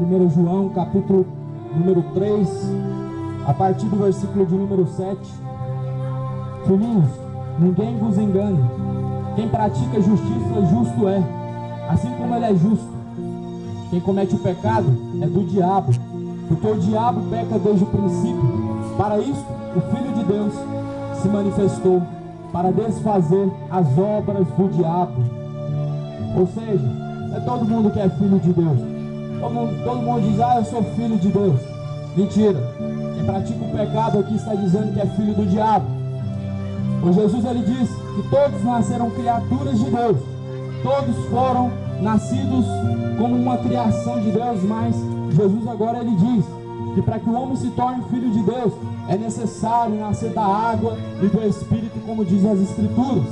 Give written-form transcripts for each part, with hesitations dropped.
1 João, capítulo número 3, a partir do versículo de número 7. Filhinhos, ninguém vos engane. Quem pratica justiça, justo é, assim como ele é justo. Quem comete o pecado é do diabo, porque o diabo peca desde o princípio. Para isso, o Filho de Deus se manifestou, para desfazer as obras do diabo. Ou seja, não é todo mundo que é filho de Deus. Todo mundo diz, eu sou filho de Deus. Mentira. Quem pratica o pecado aqui está dizendo que é filho do diabo. O Jesus, ele diz que todos nasceram criaturas de Deus. Todos foram nascidos como uma criação de Deus, mas Jesus agora ele diz que para que o homem se torne filho de Deus, é necessário nascer da água e do Espírito, como dizem as Escrituras.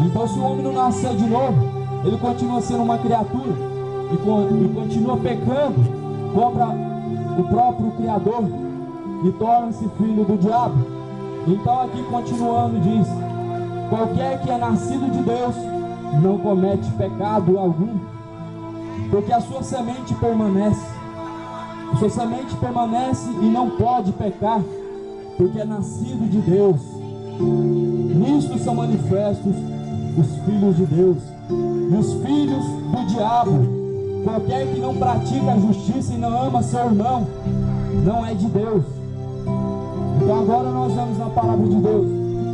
Então, se o homem não nascer de novo, ele continua sendo uma criatura e continua pecando contra o próprio Criador e torna-se filho do diabo. Então, aqui continuando diz: qualquer que é nascido de Deus não comete pecado algum, porque a sua semente permanece. A sua semente permanece e não pode pecar, porque é nascido de Deus. Nisto são manifestos os filhos de Deus e os filhos do diabo. Qualquer que não pratica a justiça e não ama seu irmão, não é de Deus. Então agora nós vemos na palavra de Deus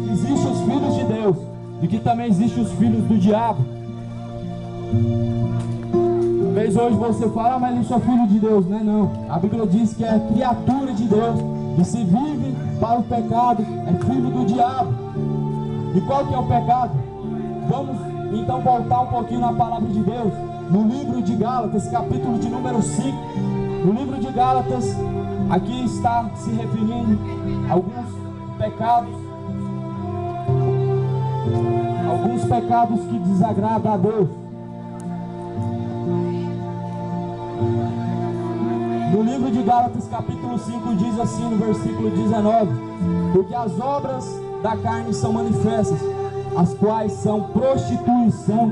que existem os filhos de Deus e que também existem os filhos do diabo. Talvez hoje você fala, mas eu sou filho de Deus, né? Não, a Bíblia diz que é criatura de Deus, e se vive para o pecado, é filho do diabo. E qual que é o pecado? Vamos então voltar um pouquinho na palavra de Deus, no livro de Gálatas, capítulo de número 5. No livro de Gálatas, aqui está se referindo a alguns pecados que desagradam a Deus. No livro de Gálatas, capítulo 5, diz assim no versículo 19: porque as obras da carne são manifestas, as quais são prostituição,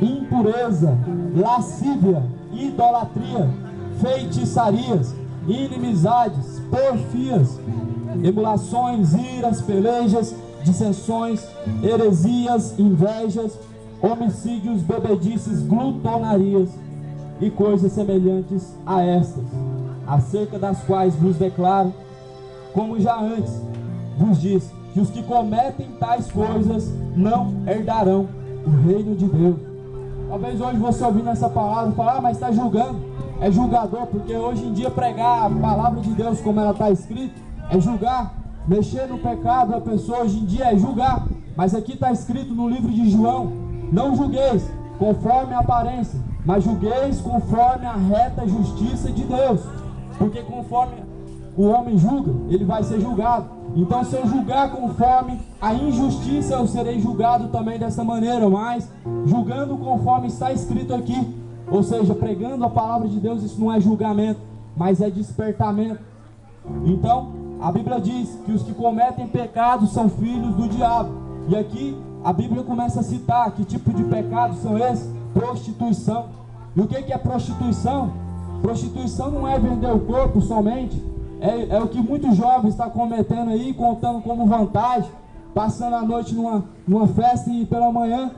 impureza, lascívia, idolatria, feitiçarias, inimizades, porfias, emulações, iras, pelejas, dissensões, heresias, invejas, homicídios, bebedices, glutonarias e coisas semelhantes a estas, acerca das quais vos declaro, como já antes vos disse, que os que cometem tais coisas não herdarão o reino de Deus. Talvez hoje você ouvindo essa palavra fale, mas está julgando. É julgador, porque hoje em dia pregar a palavra de Deus como ela está escrita é julgar. Mexer no pecado da pessoa hoje em dia é julgar. Mas aqui está escrito no livro de João: não julgueis conforme a aparência, mas julgueis conforme a reta justiça de Deus. Porque conforme o homem julga, ele vai ser julgado. Então, se eu julgar conforme a injustiça, eu serei julgado também dessa maneira. Mas julgando conforme está escrito aqui, ou seja, pregando a palavra de Deus, isso não é julgamento, mas é despertamento. Então, a Bíblia diz que os que cometem pecados são filhos do diabo. E aqui a Bíblia começa a citar que tipo de pecados são esses: prostituição. E o que é prostituição? Prostituição não é vender o corpo somente. É o que muitos jovens estão cometendo aí, contando como vantagem, passando a noite numa festa e pela manhã,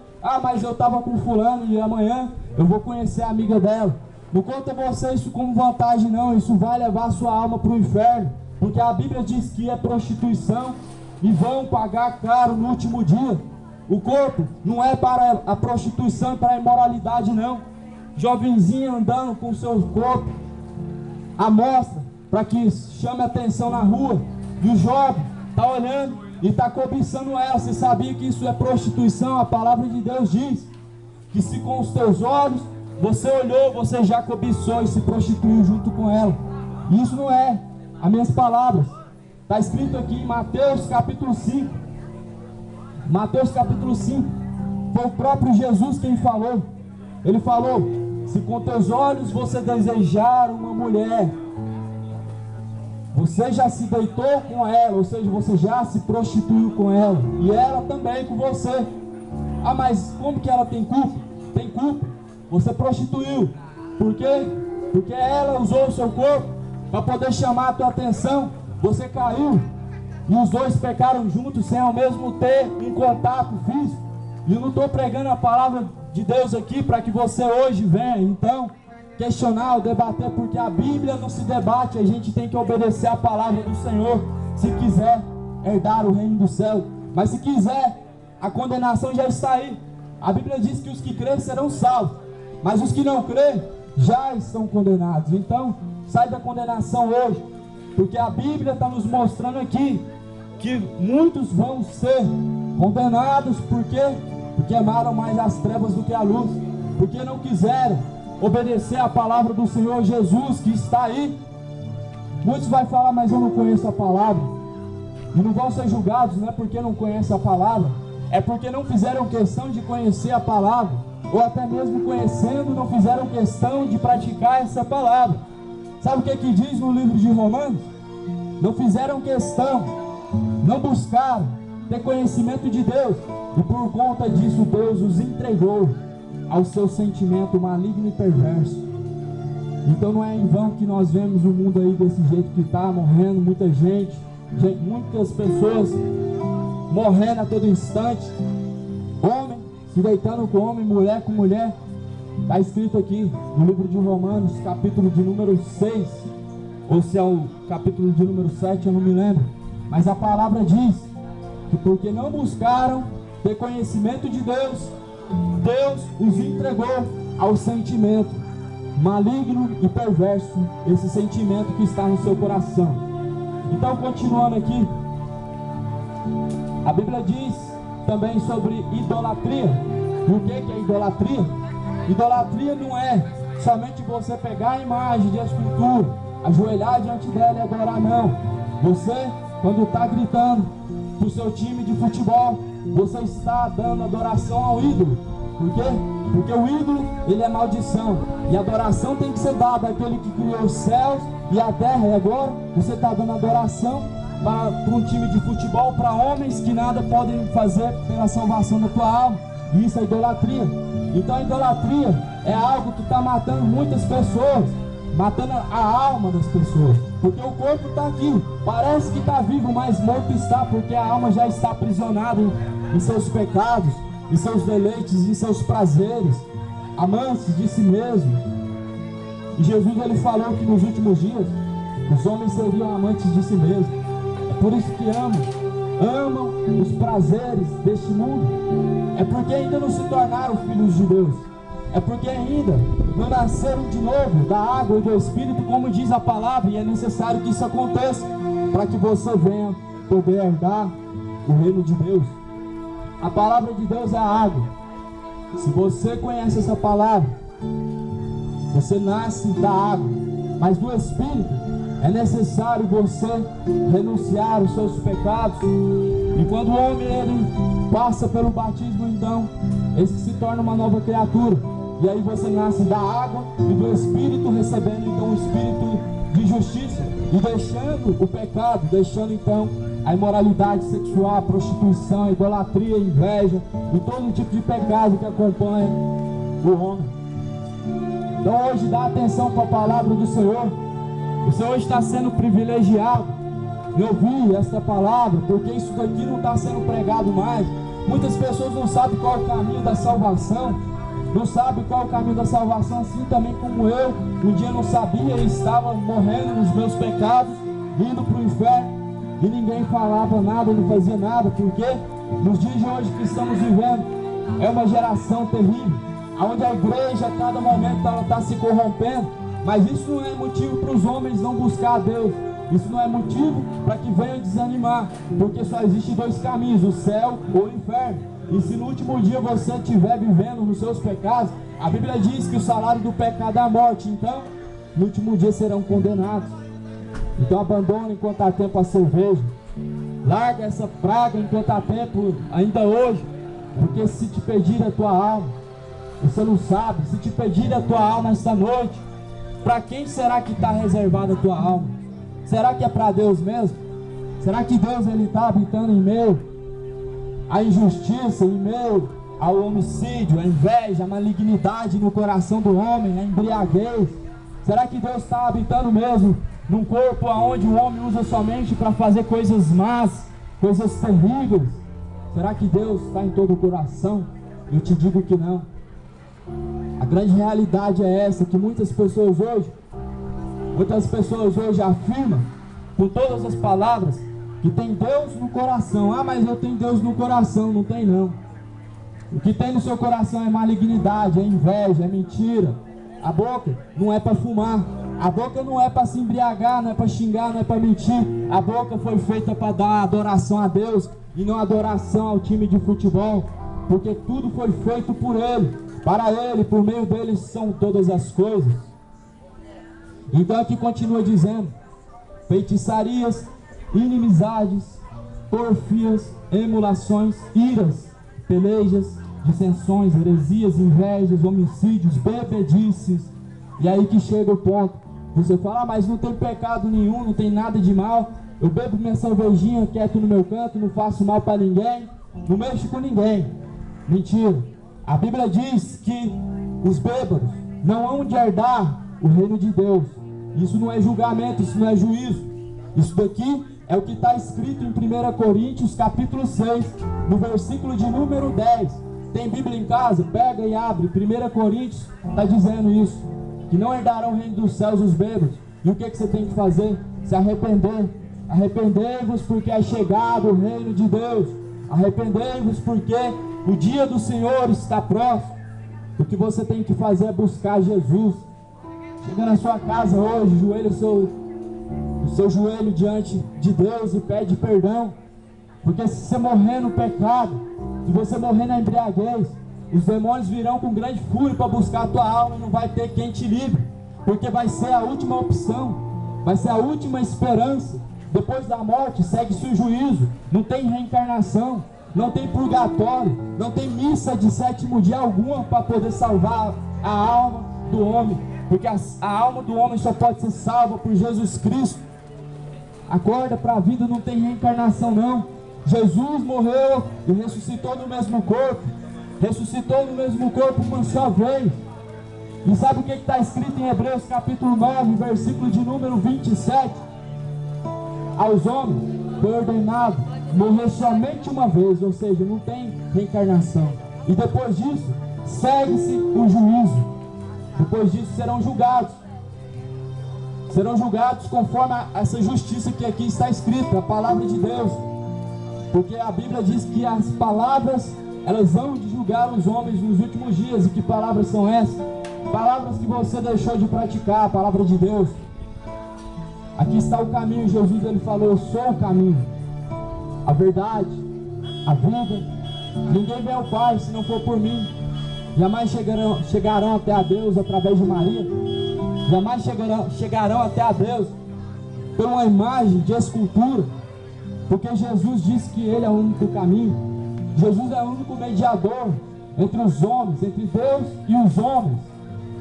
mas eu estava com fulano e amanhã eu vou conhecer a amiga dela. Não conta você isso como vantagem não, isso vai levar a sua alma para o inferno, porque a Bíblia diz que é prostituição e vão pagar caro no último dia. O corpo não é para a prostituição e para a imoralidade não. Jovenzinha andando com o seu corpo à mostra, para que chame atenção na rua, e o jovem está olhando e está cobiçando ela. Você sabia que isso é prostituição? A palavra de Deus diz que se com os teus olhos você olhou, você já cobiçou e se prostituiu junto com ela. E isso não é as minhas palavras, está escrito aqui em Mateus capítulo 5. Mateus capítulo 5, foi o próprio Jesus quem falou. Ele falou: se com teus olhos você desejar uma mulher, você já se deitou com ela, ou seja, você já se prostituiu com ela, e ela também com você. Mas como que ela tem culpa? Tem culpa. Você prostituiu. Por quê? porque ela usou o seu corpo para poder chamar a tua atenção. Você caiu e os dois pecaram juntos sem ao mesmo ter um contato físico. E eu não estou pregando a palavra de Deus aqui para que você hoje venha então questionar ou debater, porque a Bíblia não se debate. A gente tem que obedecer a palavra do Senhor se quiser herdar o reino do céu. Mas se quiser, a condenação já está aí. A Bíblia diz que os que crêem serão salvos, mas os que não crêem já estão condenados. Então sai da condenação hoje, porque a Bíblia está nos mostrando aqui que muitos vão ser condenados. Por quê? Porque amaram mais as trevas do que a luz, porque não quiseram obedecer a palavra do Senhor Jesus que está aí. Muitos vão falar, mas eu não conheço a palavra. E não vão ser julgados, não é porque não conhecem a palavra, é porque não fizeram questão de conhecer a palavra, ou até mesmo conhecendo, não fizeram questão de praticar essa palavra. Sabe o que diz no livro de Romanos? Não fizeram questão, não buscaram ter conhecimento de Deus, e por conta disso Deus os entregou ao seu sentimento maligno e perverso. Então não é em vão que nós vemos o mundo aí desse jeito que está, morrendo muita gente, muitas pessoas morrendo a todo instante, homem se deitando com homem, mulher com mulher. Está escrito aqui no livro de Romanos, capítulo de número 6, ou se é o capítulo de número 7, eu não me lembro, mas a palavra diz que porque não buscaram ter conhecimento de Deus, Deus os entregou ao sentimento maligno e perverso, esse sentimento que está no seu coração. Então, continuando aqui, a Bíblia diz também sobre idolatria. E o que é idolatria? Idolatria não é somente você pegar a imagem de escultura, ajoelhar diante dela e adorar, não. Você, quando está gritando para o seu time de futebol, você está dando adoração ao ídolo. Por quê? Porque o ídolo, ele é maldição, e a adoração tem que ser dada àquele que criou os céus e a terra. E agora você está dando adoração para um time de futebol, para homens que nada podem fazer pela salvação da tua alma. E isso é idolatria. Então a idolatria é algo que está matando muitas pessoas, matando a alma das pessoas, porque o corpo está aqui, parece que está vivo, mas morto está, porque a alma já está aprisionada em seus pecados, em seus deleites, em seus prazeres, amantes de si mesmo. E Jesus, ele falou que nos últimos dias os homens seriam amantes de si mesmo. É por isso que amam os prazeres deste mundo. É porque ainda não se tornaram filhos de Deus. É porque ainda não nasceram de novo da água e do Espírito, como diz a palavra. E é necessário que isso aconteça para que você venha poder herdar o reino de Deus. A palavra de Deus é a água. Se você conhece essa palavra, você nasce da água, mas do Espírito. É necessário você renunciar os seus pecados. E quando o homem ele passa pelo batismo, então esse se torna uma nova criatura. E aí você nasce da água e do Espírito, recebendo então o Espírito de justiça, e deixando o pecado, deixando então a imoralidade sexual, a prostituição, a idolatria, a inveja e todo tipo de pecado que acompanha o homem. Então hoje dá atenção para a palavra do Senhor. Você hoje está sendo privilegiado de ouvir esta palavra, porque isso daqui não está sendo pregado mais. Muitas pessoas não sabem qual é o caminho da salvação, não sabem qual é o caminho da salvação, assim também como eu. Um dia não sabia e estava morrendo nos meus pecados, indo para o inferno, e ninguém falava nada, não fazia nada, porque nos dias de hoje que estamos vivendo é uma geração terrível, onde a igreja a cada momento ela está se corrompendo. Mas isso não é motivo para os homens não buscar a Deus. Isso não é motivo para que venham desanimar, porque só existem dois caminhos, o céu ou o inferno. E se no último dia você estiver vivendo nos seus pecados, a Bíblia diz que o salário do pecado é a morte. Então, no último dia serão condenados. Então abandone enquanto há tempo a cerveja. Larga essa praga enquanto há tempo, ainda hoje. Porque se te pedir a tua alma, você não sabe. Se te pedir a tua alma esta noite, para quem será que está reservada a tua alma? Será que é para Deus mesmo? Será que Deus está habitando em meio à injustiça, em meio ao homicídio, a inveja, a malignidade no coração do homem, a embriaguez? Será que Deus está habitando mesmo num corpo onde o homem usa somente para fazer coisas más, coisas terríveis? Será que Deus está em todo o coração? Eu te digo que não. A grande realidade é essa, que muitas pessoas hoje afirmam com todas as palavras que tem Deus no coração. Ah, mas eu tenho Deus no coração. Não tem não. O que tem no seu coração é malignidade, é inveja, é mentira. A boca não é para fumar, a boca não é para se embriagar, não é para xingar, não é para mentir. A boca foi feita para dar adoração a Deus e não adoração ao time de futebol, porque tudo foi feito por Ele, para Ele, por meio dele são todas as coisas. Então aqui continua dizendo: feitiçarias, inimizades, porfias, emulações, iras, pelejas, dissensões, heresias, invejas, homicídios, bebedices. E aí que chega o ponto. Você fala: ah, mas não tem pecado nenhum, não tem nada de mal. Eu bebo minha cervejinha quieto no meu canto, não faço mal para ninguém, não mexo com ninguém. Mentira. A Bíblia diz que os bêbados não hão de herdar o reino de Deus. Isso não é julgamento, isso não é juízo. Isso daqui é o que está escrito em 1 Coríntios capítulo 6, no versículo de número 10. Tem Bíblia em casa? Pega e abre. 1 Coríntios está dizendo isso, que não herdarão o reino dos céus os bêbados. E o que você tem que fazer? Se arrepender. Arrependei-vos porque é chegado o reino de Deus. Arrependei-vos porque o dia do Senhor está próximo. O que você tem que fazer é buscar Jesus. Chega na sua casa hoje, joelha o seu joelho diante de Deus e pede perdão. Porque se você morrer no pecado, se você morrer na embriaguez, os demônios virão com grande fúria para buscar a tua alma e não vai ter quem te livre. Porque vai ser a última opção, vai ser a última esperança. Depois da morte segue-se o juízo. Não tem reencarnação, não tem purgatório, não tem missa de sétimo dia alguma para poder salvar a alma do homem. Porque a alma do homem só pode ser salva por Jesus Cristo. Acorda para a vida, não tem reencarnação não. Jesus morreu e ressuscitou no mesmo corpo. Ressuscitou no mesmo corpo uma só vez. E sabe o que está escrito em Hebreus capítulo 9, versículo de número 27? Aos homens foi ordenado morrer somente uma vez, ou seja, não tem reencarnação. E depois disso, segue-se o juízo. Depois disso serão julgados. Serão julgados conforme essa justiça que aqui está escrita, a palavra de Deus. Porque a Bíblia diz que as palavras, elas vão de julgar os homens nos últimos dias. E que palavras são essas? Palavras que você deixou de praticar, a palavra de Deus. Aqui está o caminho. Jesus ele falou: eu sou o caminho, a verdade, a vida. Ninguém vem ao Pai se não for por mim. Jamais chegarão até a Deus através de Maria. Jamais chegarão até a Deus por uma imagem de escultura. Porque Jesus disse que Ele é o único caminho. Jesus é o único mediador entre os homens, entre Deus e os homens.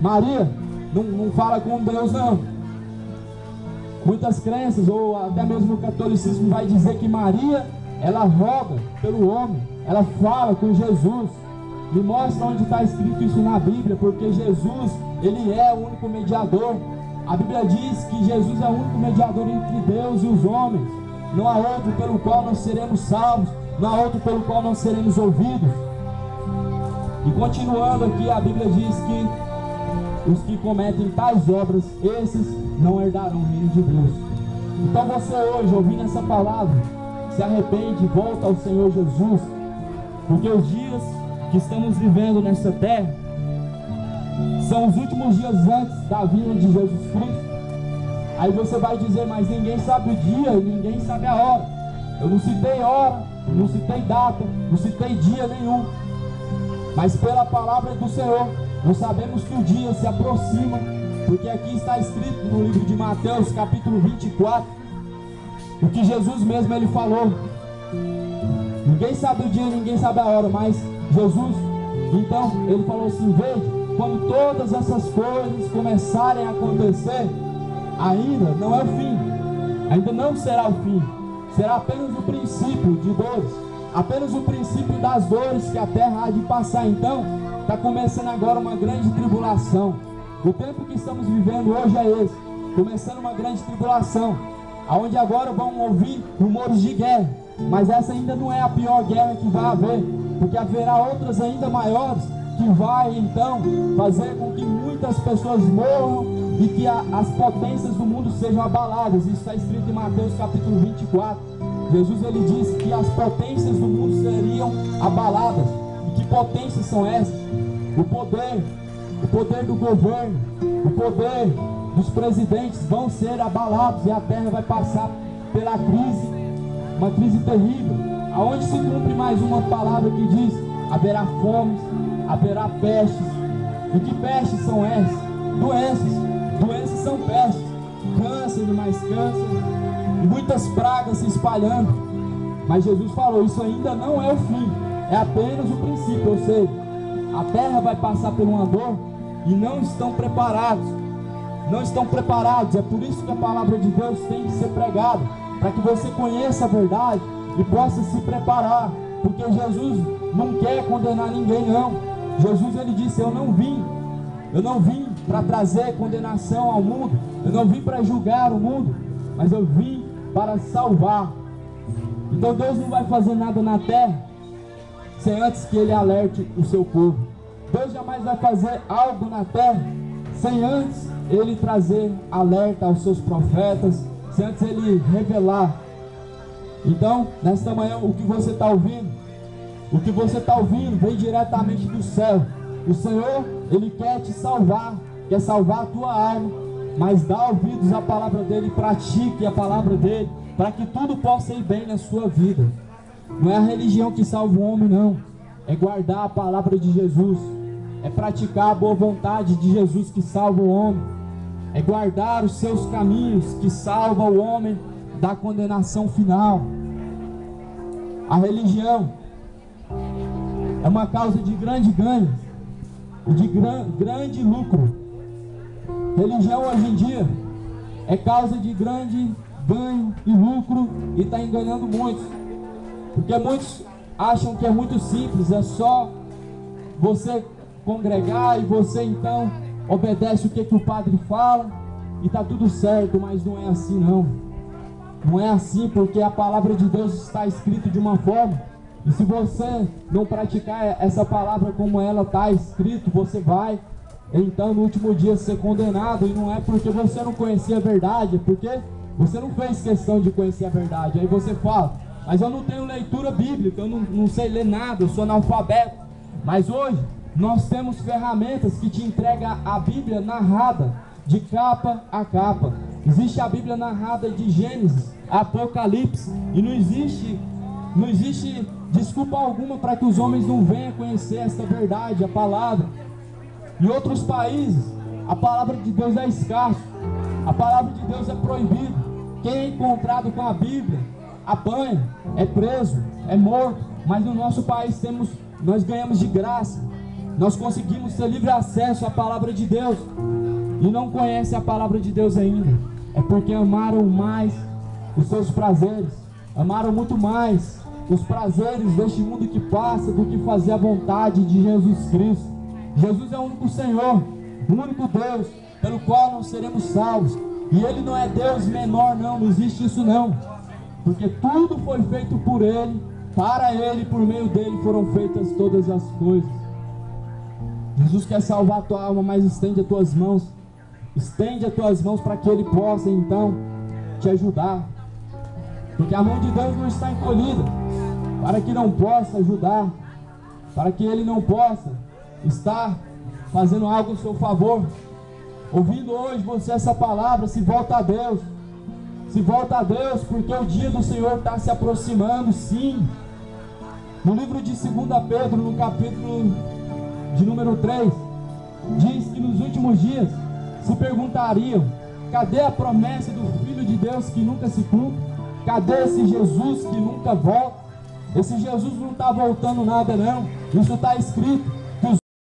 Maria não fala com Deus não. Muitas crenças, ou até mesmo o catolicismo, vai dizer que Maria, ela roga pelo homem, ela fala com Jesus. Me mostra onde está escrito isso na Bíblia, porque Jesus, Ele é o único mediador. A Bíblia diz que Jesus é o único mediador entre Deus e os homens. Não há outro pelo qual nós seremos salvos, não há outro pelo qual nós seremos ouvidos. E continuando aqui, a Bíblia diz que os que cometem tais obras, esses não herdarão o reino de Deus. Então você hoje, ouvindo essa palavra, se arrepende e volta ao Senhor Jesus, porque os dias que estamos vivendo nessa terra são os últimos dias antes da vinda de Jesus Cristo. Aí você vai dizer: mas ninguém sabe o dia, ninguém sabe a hora. Eu não citei hora, não citei data, não citei dia nenhum, mas pela palavra do Senhor nós sabemos que o dia se aproxima, porque aqui está escrito no livro de Mateus capítulo 24 o que Jesus mesmo ele falou. Ninguém sabe o dia, ninguém sabe a hora, mas Jesus, então, ele falou assim: veja, quando todas essas coisas começarem a acontecer, ainda não é o fim, ainda não será o fim, será apenas o princípio de dores, apenas o princípio das dores que a terra há de passar. Então, está começando agora uma grande tribulação. O tempo que estamos vivendo hoje é esse, começando uma grande tribulação, aonde agora vão ouvir rumores de guerra, mas essa ainda não é a pior guerra que vai haver, porque haverá outras ainda maiores, que vai então fazer com que muitas pessoas morram e que as potências do mundo sejam abaladas. Isso está escrito em Mateus capítulo 24. Jesus ele disse que as potências do mundo seriam abaladas. E que potências são essas? O poder do governo, o poder dos presidentes vão ser abalados, e a terra vai passar pela crise, uma crise terrível, aonde se cumpre mais uma palavra que diz: haverá fomes, haverá pestes. E que pestes são essas? Doenças são pestes, câncer e mais câncer, e muitas pragas se espalhando. Mas Jesus falou: isso ainda não é o fim, é apenas o princípio. Ou seja, a terra vai passar por uma dor e não estão preparados. É por isso que a palavra de Deus tem que ser pregada, para que você conheça a verdade e possa se preparar, porque Jesus não quer condenar ninguém, não. Jesus ele disse: eu não vim para trazer condenação ao mundo, eu não vim para julgar o mundo, mas eu vim para salvar. Então Deus não vai fazer nada na terra sem antes que ele alerte o seu povo. Deus jamais vai fazer algo na terra sem antes ele trazer alerta aos seus profetas, sem antes ele revelar. Então, nesta manhã, o que você está ouvindo vem diretamente do céu. O Senhor, ele quer te salvar, quer salvar a tua alma, mas dá ouvidos à palavra dele, pratique a palavra dele, para que tudo possa ir bem na sua vida. Não é a religião que salva o homem, não. É guardar a palavra de Jesus, é praticar a boa vontade de Jesus que salva o homem, é guardar os seus caminhos que salva o homem da condenação final. A religião é uma causa de grande ganho e de grande lucro. Religião hoje em dia é causa de grande ganho e lucro, e está enganando muitos, porque muitos acham que é muito simples, é só você congregar e você então obedece o que o padre fala e está tudo certo. Mas não é assim, não. Não é assim, porque a palavra de Deus está escrita de uma forma, e se você não praticar essa palavra como ela está escrita, você vai então no último dia ser condenado. E não é porque você não conhecia a verdade, é porque você não fez questão de conhecer a verdade. Aí você fala: mas eu não tenho leitura bíblica, eu não sei ler nada, eu sou analfabeto. Mas hoje nós temos ferramentas que te entregam a Bíblia narrada de capa a capa. Existe a Bíblia narrada de Gênesis a Apocalipse, e não existe desculpa alguma para que os homens não venham conhecer esta verdade, a palavra. Em outros países, a palavra de Deus é escassa, a palavra de Deus é proibida. Quem é encontrado com a Bíblia apanha, é preso, é morto. Mas no nosso país nós ganhamos de graça, nós conseguimos ter livre acesso à palavra de Deus, e não conhecem a palavra de Deus ainda. É porque amaram mais os seus prazeres, amaram muito mais os prazeres deste mundo que passa do que fazer a vontade de Jesus Cristo. Jesus é o único Senhor, o único Deus pelo qual nós seremos salvos. E Ele não é Deus menor, não existe isso não. Porque tudo foi feito por Ele, para Ele, por meio dEle foram feitas todas as coisas. Jesus quer salvar a tua alma, mas estende as tuas mãos. Estende as tuas mãos para que Ele possa então te ajudar. Porque a mão de Deus não está encolhida para que não possa ajudar, para que Ele não possa estar fazendo algo em seu favor. Ouvindo hoje você essa palavra, se volta a Deus. Se volta a Deus, porque o dia do Senhor está se aproximando, sim. No livro de 2 Pedro, no capítulo de número 3, diz que nos últimos dias se perguntariam: cadê a promessa do Filho de Deus que nunca se cumpre? Cadê esse Jesus que nunca volta? Esse Jesus não está voltando nada, não. Isso está escrito.